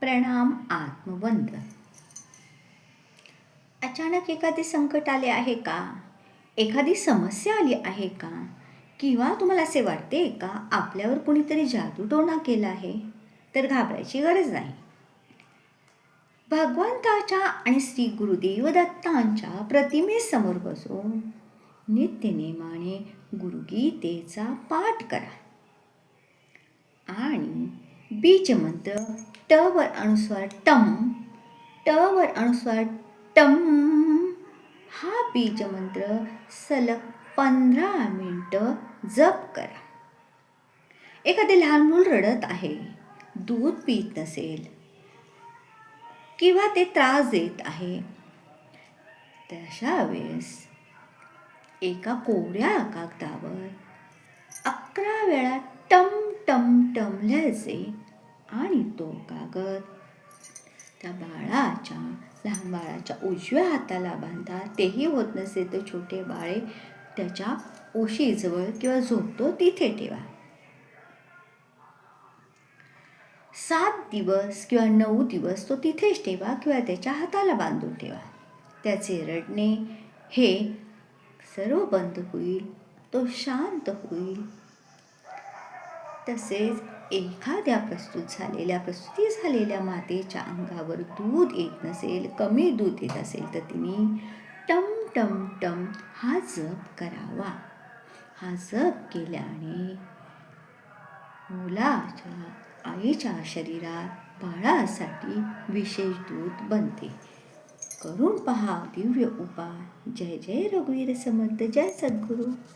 प्रणाम आत्मवंद. अचानक एखादे संकट आले आहे का? एखादी समस्या आली आहे का? किंवा तुम्हाला असे वाटते का आपल्यावर कुणीतरी जादूटोणा केला आहे? तर घाबरायची गरज नाही. भगवंताच्या आणि श्री गुरुदेव दत्तांच्या प्रतिमेसमोर बसून नित्यनेमाने गुरुगीतेचा पाठ करा आणि बीजमंत्र ट वर अनुस्वार टम, ट वर अनुस्वार टम हा बीजमंत्र सलग 15 मिनिटं जप करा. एखादे लहान मूल रडत आहे, दूध पीत नसेल किंवा ते त्रास देत आहे, तशा वेळेस एका कोऱ्या कागदावर 11 वेळा टम टम टम लिहायचे आणि तो कागद त्या लहान बाळाच्या उजव्या हाताला बांधा. तेही होत नसेल तर छोटे बाळे त्याच्या ओशीजवळ किंवा झोपतो तिथे ठेवा. 7 दिवस किंवा 9 दिवस तो तिथेच ठेवा किंवा त्याच्या हाताला बांधून ठेवा. त्याचे रडणे हे सर्व बंद होईल, तो शांत होईल. तसेच एखाद्या प्रसूती झालेल्या मातेच्या अंगावर दूध येत नसेल, कमी दूध येत असेल तर तिने टम टम टम हा जप करावा. हा जप केल्याने मुलाच्या आईच्या शरीरात बाळासाठी विशेष दूध बनते. करून पहा दिव्य उपाय. जय जय रघुवीर समर्थ. जय सद्गुरू.